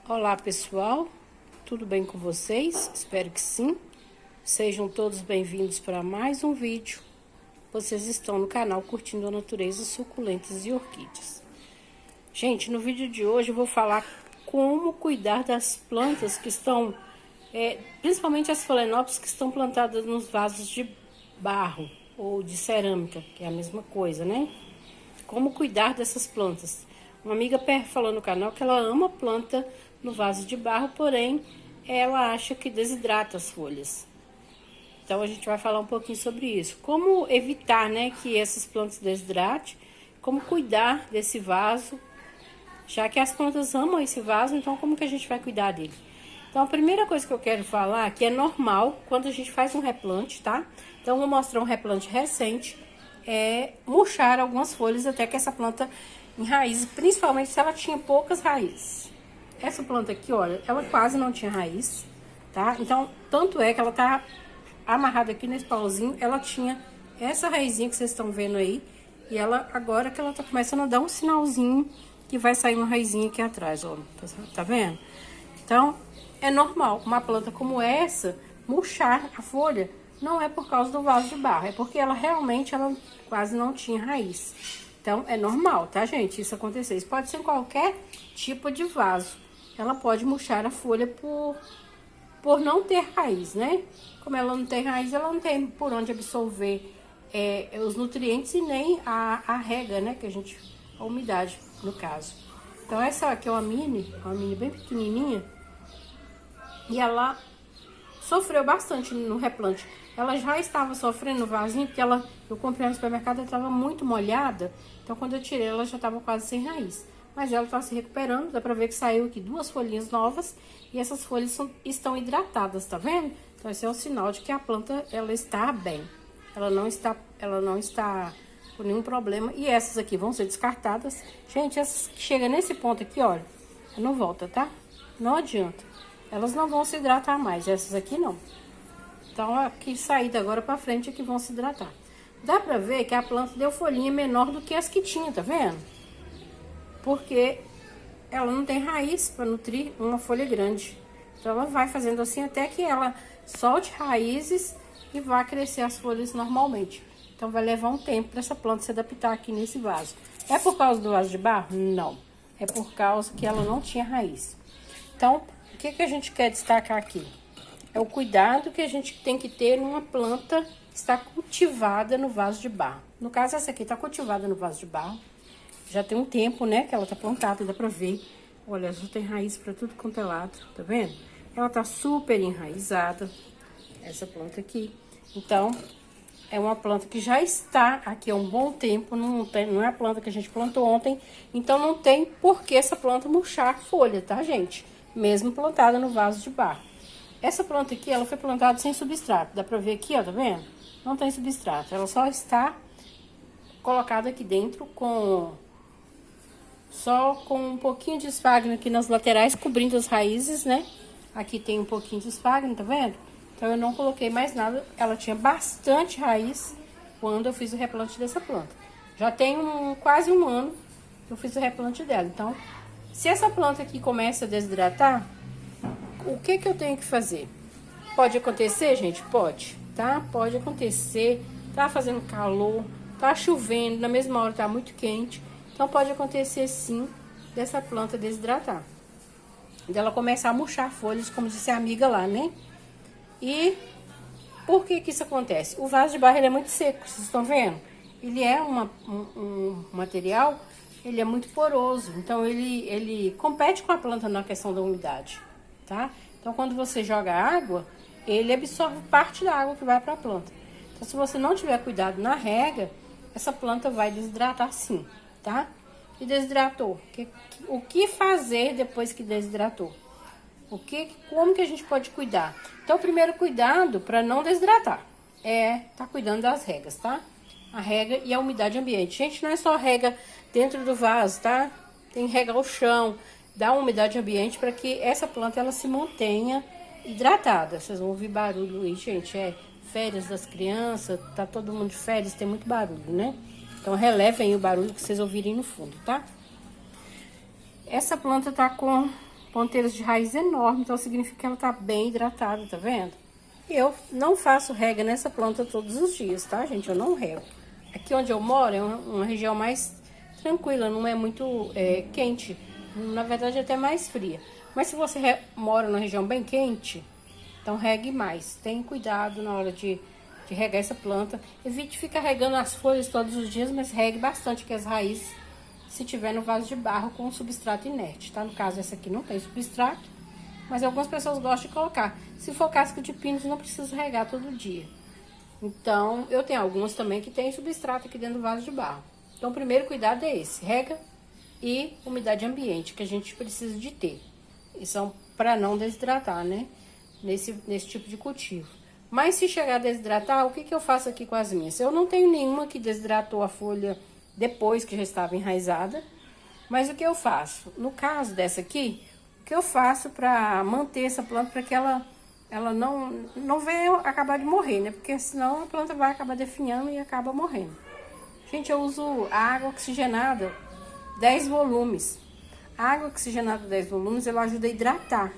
Olá pessoal, tudo bem com vocês? Espero que sim. Sejam todos bem-vindos para mais um vídeo. Vocês estão no canal Curtindo a Natureza, Suculentas e Orquídeas. Gente, no vídeo de hoje eu vou falar como cuidar das plantas que estão, principalmente as phalaenopsis que estão plantadas nos vasos de barro ou de cerâmica, que é a mesma coisa, né? Como cuidar dessas plantas. Uma amiga falou no canal que ela ama planta no vaso de barro, porém ela acha que desidrata as folhas. Então a gente vai falar um pouquinho sobre isso. Como evitar, né, que essas plantas desidratem, como cuidar desse vaso, já que as plantas amam esse vaso, então como que a gente vai cuidar dele? Então a primeira coisa que eu quero falar, que é normal quando a gente faz um replante, tá? Então eu vou mostrar um replante recente, murchar algumas folhas até que essa planta enraize, principalmente se ela tinha poucas raízes. Essa planta aqui, olha, ela quase não tinha raiz, tá? Então, tanto é que ela tá amarrada aqui nesse pauzinho, ela tinha essa raizinha que vocês estão vendo aí, e ela, agora que ela tá começando a dar um sinalzinho que vai sair uma raizinha aqui atrás, ó, tá vendo? Então, é normal uma planta como essa murchar a folha, não é por causa do vaso de barro, é porque ela realmente, ela quase não tinha raiz. Então, é normal, tá, gente? Isso acontecer. Isso pode ser em qualquer tipo de vaso. Ela pode murchar a folha por não ter raiz, né? Como ela não tem raiz, ela não tem por onde absorver os nutrientes e nem a rega, né? A umidade, no caso. Então, essa aqui é uma mini bem pequenininha. E ela sofreu bastante no replante. Ela já estava sofrendo no vasinho, porque eu comprei no supermercado, ela estava muito molhada. Então, quando eu tirei, ela já estava quase sem raiz. Mas ela está se recuperando, dá pra ver que saiu aqui 2 folhinhas novas. E essas folhas estão hidratadas, tá vendo? Então, esse é um sinal de que a planta, ela está bem. Ela não está com nenhum problema. E essas aqui vão ser descartadas. Gente, essas que chegam nesse ponto aqui, olha, não volta, tá? Não adianta. Elas não vão se hidratar mais, essas aqui não. Então, aqui saída agora pra frente é que vão se hidratar. Dá pra ver que a planta deu folhinha menor do que as que tinha, tá vendo? Porque ela não tem raiz para nutrir uma folha grande. Então, ela vai fazendo assim até que ela solte raízes e vá crescer as folhas normalmente. Então, vai levar um tempo para essa planta se adaptar aqui nesse vaso. É por causa do vaso de barro? Não. É por causa que ela não tinha raiz. Então, o que a gente quer destacar aqui? É o cuidado que a gente tem que ter numa planta que está cultivada no vaso de barro. No caso, essa aqui está cultivada no vaso de barro. Já tem um tempo, né, que ela tá plantada, dá pra ver. Olha, já tem raiz pra tudo quanto é lado, tá vendo? Ela tá super enraizada, essa planta aqui. Então, é uma planta que já está aqui há um bom tempo, não é a planta que a gente plantou ontem. Então, não tem por que essa planta murchar a folha, tá, gente? Mesmo plantada no vaso de barro. Essa planta aqui, ela foi plantada sem substrato. Dá pra ver aqui, ó, tá vendo? Não tem substrato, ela só está colocada aqui dentro só com um pouquinho de esfagno aqui nas laterais, cobrindo as raízes, né? Aqui tem um pouquinho de esfagno, tá vendo? Então, eu não coloquei mais nada. Ela tinha bastante raiz quando eu fiz o replante dessa planta. Já tem quase um ano que eu fiz o replante dela. Então, se essa planta aqui começa a desidratar, o que eu tenho que fazer? Pode acontecer, gente? Pode, tá? Pode acontecer. Tá fazendo calor, tá chovendo, na mesma hora tá muito quente. Então, pode acontecer, sim, dessa planta desidratar. Dela começar a murchar folhas, como disse a amiga lá, né? E por que isso acontece? O vaso de barro, ele é muito seco, vocês estão vendo? Ele é um material, ele é muito poroso. Então, ele compete com a planta na questão da umidade, tá? Então, quando você joga água, ele absorve parte da água que vai para a planta. Então, se você não tiver cuidado na rega, essa planta vai desidratar sim, tá? E desidratou. O que fazer depois que desidratou? Como que a gente pode cuidar? Então, o primeiro cuidado para não desidratar tá cuidando das regas, tá? A rega e a umidade ambiente. Gente, não é só rega dentro do vaso, tá? Tem rega ao chão, dá umidade ambiente para que essa planta ela se mantenha hidratada. Vocês vão ouvir barulho aí, gente. Férias das crianças, tá todo mundo de férias, tem muito barulho, né? Então, relevem o barulho que vocês ouvirem no fundo, tá? Essa planta tá com ponteiras de raiz enormes, então significa que ela tá bem hidratada, tá vendo? Eu não faço rega nessa planta todos os dias, tá, gente? Eu não rego. Aqui onde eu moro é uma região mais tranquila, não é muito quente. Na verdade, é até mais fria. Mas se você mora numa região bem quente, então regue mais. Tenha cuidado na hora de regar essa planta. Evite ficar regando as folhas todos os dias, mas regue bastante que as raízes, se tiver no vaso de barro com substrato inerte, tá? No caso, essa aqui não tem substrato, mas algumas pessoas gostam de colocar. Se for casca de pinos, não precisa regar todo dia. Então, eu tenho algumas também que tem substrato aqui dentro do vaso de barro. Então, o primeiro cuidado é esse, rega e umidade ambiente, que a gente precisa de ter. E são para não desidratar, né? Nesse tipo de cultivo. Mas se chegar a desidratar, o que eu faço aqui com as minhas? Eu não tenho nenhuma que desidratou a folha depois que já estava enraizada. Mas o que eu faço? No caso dessa aqui, o que eu faço para manter essa planta, para que ela não venha acabar de morrer, né? Porque senão a planta vai acabar definhando e acaba morrendo. Gente, eu uso água oxigenada 10 volumes. A água oxigenada 10 volumes, ela ajuda a hidratar.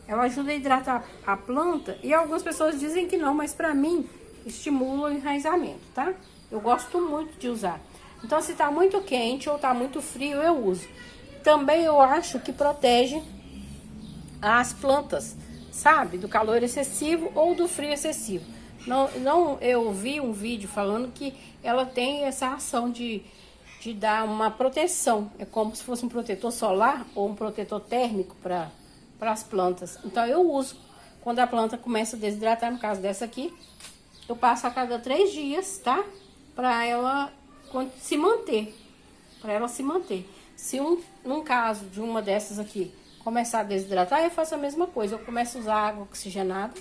Ela ajuda a hidratar a planta e algumas pessoas dizem que não, mas pra mim estimula o enraizamento, tá? Eu gosto muito de usar. Então, se tá muito quente ou tá muito frio, eu uso. Também eu acho que protege as plantas, sabe? Do calor excessivo ou do frio excessivo. Eu vi um vídeo falando que ela tem essa ação de dar uma proteção. É como se fosse um protetor solar ou um protetor térmico para as plantas. Então eu uso quando a planta começa a desidratar, no caso dessa aqui, eu passo a cada 3 dias, tá? Para ela se manter. Para ela se manter. Se num caso de uma dessas aqui começar a desidratar, eu faço a mesma coisa. Eu começo a usar água oxigenada.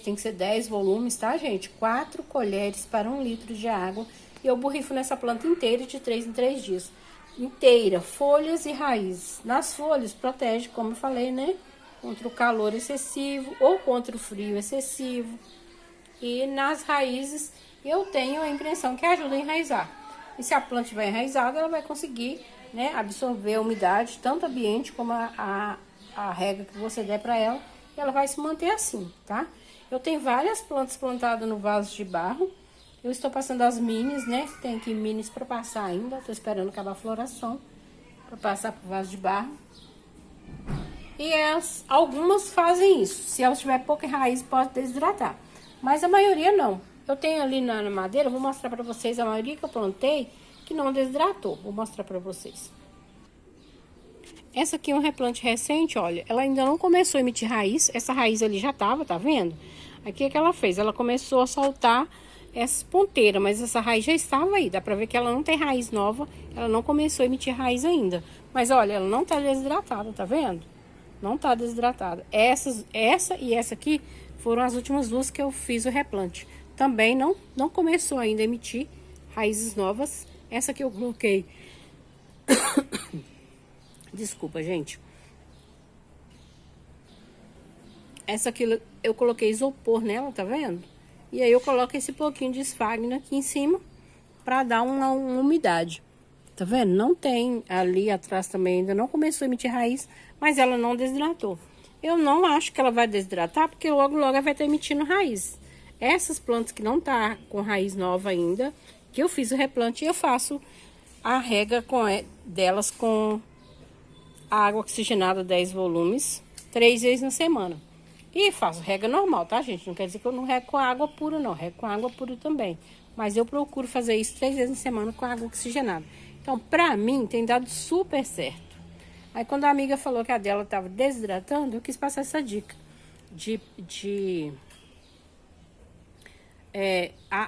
Tem que ser 10 volumes, tá, gente? 4 colheres para 1 litro de água. E eu borrifo nessa planta inteira de 3 em 3 dias. Inteira, folhas e raízes. Nas folhas, protege, como eu falei, né? Contra o calor excessivo ou contra o frio excessivo. E nas raízes, eu tenho a impressão que ajuda a enraizar. E se a planta estiver enraizada, ela vai conseguir, né, absorver a umidade, tanto ambiente como a rega que você der para ela. E ela vai se manter assim, tá? Eu tenho várias plantas plantadas no vaso de barro. Eu estou passando as minis, né? Tem aqui minis para passar ainda. Estou esperando acabar a floração para passar pro vaso de barro. E algumas fazem isso. Se elas tiver pouca raiz, pode desidratar. Mas a maioria não. Eu tenho ali na madeira, vou mostrar para vocês a maioria que eu plantei que não desidratou. Vou mostrar para vocês. Essa aqui é um replante recente, olha. Ela ainda não começou a emitir raiz. Essa raiz ali já tava, tá vendo? Aqui o que ela fez? Ela começou a soltar essa ponteira, mas essa raiz já estava aí. Dá pra ver que ela não tem raiz nova. Ela não começou a emitir raiz ainda. Mas olha, ela não tá desidratada, tá vendo? Não tá desidratada. Essa e essa aqui foram as últimas duas que eu fiz o replante. Também não começou ainda a emitir raízes novas. Essa aqui eu coloquei... Desculpa, gente. Essa aqui eu coloquei isopor nela, tá vendo? E aí eu coloco esse pouquinho de esfagno aqui em cima pra dar uma umidade. Tá vendo? Não tem ali atrás também, ainda não começou a emitir raiz, mas ela não desidratou. Eu não acho que ela vai desidratar, porque logo ela vai estar emitindo raiz. Essas plantas que não tá com raiz nova ainda, que eu fiz o replante, eu faço a rega delas com a água oxigenada 10 volumes, 3 vezes na semana. E faço rega normal, tá, gente? Não quer dizer que eu não rego com água pura, não. Rego com água pura também. Mas eu procuro fazer isso 3 vezes na semana com água oxigenada. Então, pra mim, tem dado super certo. Aí, quando a amiga falou que a dela tava desidratando, eu quis passar essa dica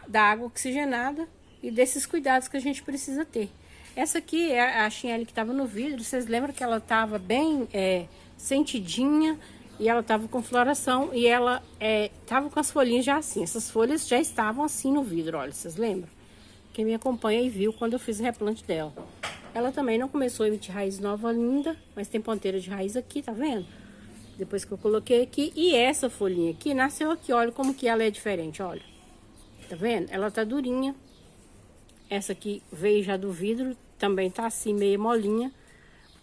da água oxigenada e desses cuidados que a gente precisa ter. Essa aqui é a chinelle que tava no vidro. Vocês lembram que ela tava bem sentidinha e ela tava com floração e ela tava com as folhinhas já assim. Essas folhas já estavam assim no vidro, olha, vocês lembram? Quem me acompanha aí viu quando eu fiz o replante dela. Ela também não começou a emitir raiz nova ainda, mas tem ponteira de raiz aqui, tá vendo? Depois que eu coloquei aqui. E essa folhinha aqui nasceu aqui, olha como que ela é diferente, olha. Tá vendo? Ela tá durinha. Essa aqui veio já do vidro, também tá assim, meio molinha.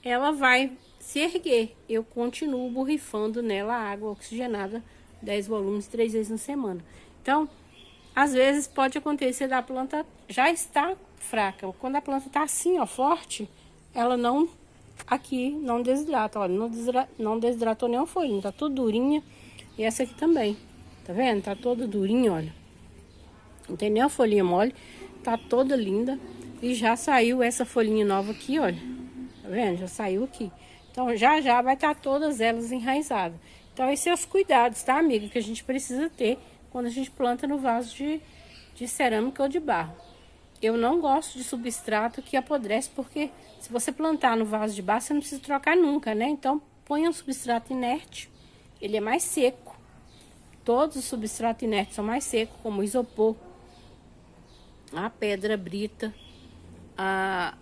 Ela vai se erguer. Eu continuo borrifando nela água oxigenada 10 volumes 3 vezes na semana. Então, às vezes pode acontecer da planta já estar fraca. Quando a planta tá assim, ó, forte, ela não desidrata. Olha, não desidratou nenhuma folhinha, tá tudo durinha. E essa aqui também, tá vendo? Tá toda durinha, olha. Não tem nem a folhinha mole, tá toda linda. E já saiu essa folhinha nova aqui, olha. Tá vendo? Já saiu aqui. Então, já vai estar todas elas enraizadas. Então, esses são os cuidados, tá, amiga? Que a gente precisa ter quando a gente planta no vaso de cerâmica ou de barro. Eu não gosto de substrato que apodrece, porque se você plantar no vaso de barro, você não precisa trocar nunca, né? Então, põe um substrato inerte. Ele é mais seco. Todos os substratos inertes são mais secos, como o isopor, a pedra brita, a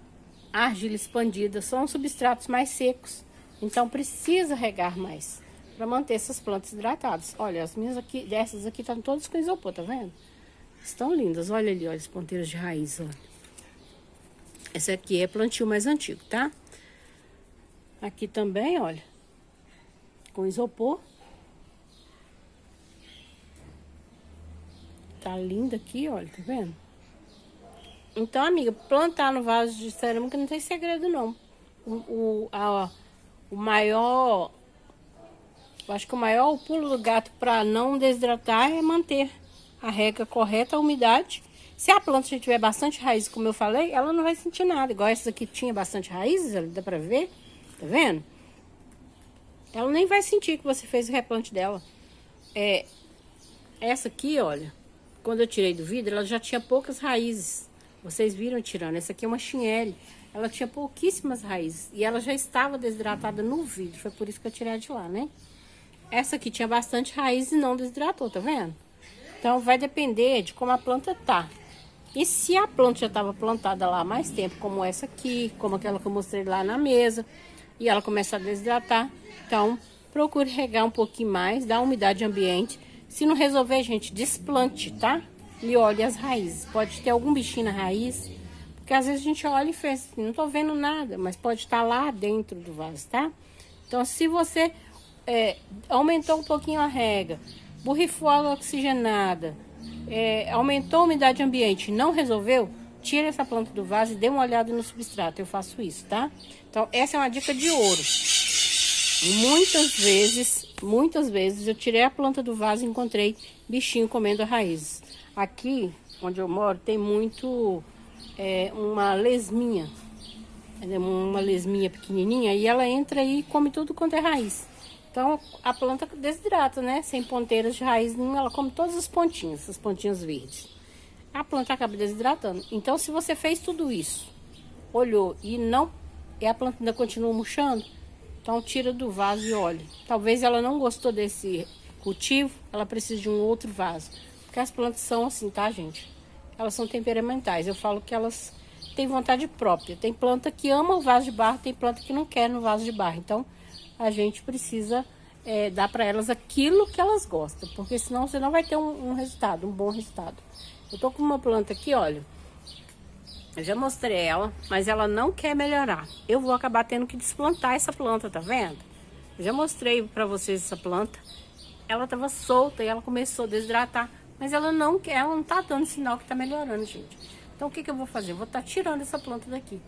argila expandida. São substratos mais secos. Então, precisa regar mais para manter essas plantas hidratadas. Olha, as minhas aqui, dessas aqui, estão todas com isopor, tá vendo? Estão lindas. Olha ali, olha, as ponteiras de raiz, olha. Essa aqui é plantio mais antigo, tá? Aqui também, olha, com isopor. Tá linda aqui, olha, tá vendo? Então, amiga, plantar no vaso de cerâmica não tem segredo, não. O maior... Eu acho que o pulo do gato para não desidratar é manter a rega correta, a umidade. Se a planta já tiver bastante raiz, como eu falei, ela não vai sentir nada. Igual essa aqui tinha bastante raízes, dá pra ver, tá vendo? Ela nem vai sentir que você fez o replante dela. Essa aqui, olha, quando eu tirei do vidro, ela já tinha poucas raízes. Vocês viram tirando. Essa aqui é uma chinelle. Ela tinha pouquíssimas raízes. E ela já estava desidratada no vidro. Foi por isso que eu tirei de lá, né? Essa aqui tinha bastante raiz e não desidratou, tá vendo? Então, vai depender de como a planta tá. E se a planta já estava plantada lá há mais tempo, como essa aqui, como aquela que eu mostrei lá na mesa, e ela começa a desidratar, então, procure regar um pouquinho mais, dar umidade ambiente. Se não resolver, gente, desplante, tá? E olhe as raízes. Pode ter algum bichinho na raiz, porque às vezes a gente olha e fez, não tô vendo nada, mas pode estar lá dentro do vaso, tá? Então, se você... aumentou um pouquinho a rega, borrifou água oxigenada, aumentou a umidade ambiente, não resolveu, tira essa planta do vaso e dê uma olhada no substrato. Eu faço isso, tá? Então, essa é uma dica de ouro. Muitas vezes eu tirei a planta do vaso e encontrei bichinho comendo as raízes. Aqui, onde eu moro, tem muito uma lesminha. Uma lesminha pequenininha, e ela entra e come tudo quanto é raiz. Então, a planta desidrata, né? Sem ponteiras de raiz nenhuma, ela come todas as pontinhas, essas pontinhas verdes. A planta acaba desidratando. Então, se você fez tudo isso, olhou e a planta ainda continua murchando, então tira do vaso e olhe. Talvez ela não gostou desse cultivo, ela precisa de um outro vaso. Porque as plantas são assim, tá, gente? Elas são temperamentais. Eu falo que elas têm vontade própria. Tem planta que ama o vaso de barro, tem planta que não quer no vaso de barro. Então, a gente precisa dar para elas aquilo que elas gostam, porque senão você não vai ter um bom resultado. Eu tô com uma planta aqui, olha, eu já mostrei ela, mas ela não quer melhorar. Eu vou acabar tendo que desplantar essa planta, tá vendo? Eu já mostrei para vocês essa planta. Ela tava solta e ela começou a desidratar, mas ela não tá dando sinal que tá melhorando, gente. Então, o que eu vou fazer? Eu vou estar tirando essa planta daqui.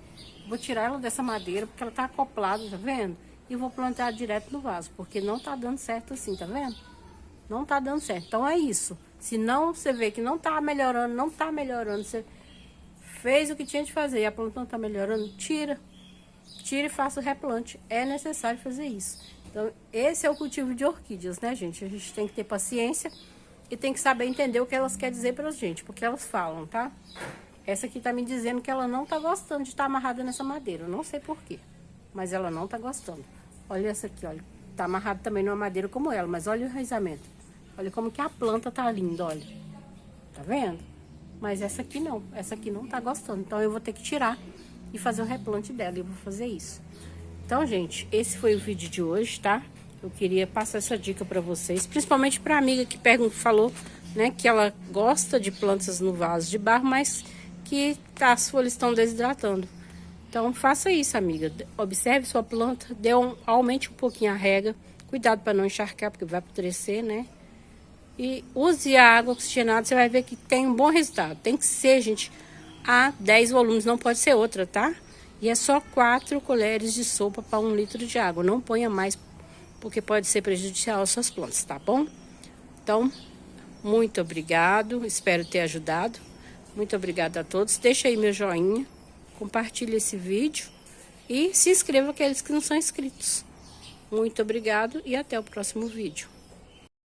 Vou tirar ela dessa madeira, porque ela tá acoplada, tá vendo? E vou plantar direto no vaso, porque não tá dando certo assim, tá vendo? Não tá dando certo. Então é isso. Se não você vê que não tá melhorando, você fez o que tinha de fazer e a planta não tá melhorando, tira e faça o replante. É necessário fazer isso. Então, esse é o cultivo de orquídeas, né, gente? A gente tem que ter paciência e tem que saber entender o que elas querem dizer pra gente, porque elas falam, tá? Essa aqui tá me dizendo que ela não tá gostando de estar amarrada nessa madeira. Eu não sei por quê, mas ela não tá gostando. Olha essa aqui, olha. Tá amarrado também numa madeira como ela, mas olha o enraizamento. Olha como que a planta tá linda, olha. Tá vendo? Mas essa aqui não tá gostando. Então eu vou ter que tirar e fazer o replante dela. E eu vou fazer isso. Então, gente, esse foi o vídeo de hoje, tá? Eu queria passar essa dica pra vocês, principalmente pra amiga que falou, né, que ela gosta de plantas no vaso de barro, mas que as folhas estão desidratando. Então, faça isso, amiga. Observe sua planta, aumente um pouquinho a rega. Cuidado para não encharcar, porque vai apodrecer, né? E use a água oxigenada, você vai ver que tem um bom resultado. Tem que ser, gente, a 10 volumes, não pode ser outra, tá? E é só 4 colheres de sopa para 1 litro de água. Não ponha mais, porque pode ser prejudicial às suas plantas, tá bom? Então, muito obrigado, espero ter ajudado. Muito obrigada a todos. Deixa aí meu joinha, compartilhe esse vídeo e se inscreva aqueles que não são inscritos. Muito obrigado e até o próximo vídeo.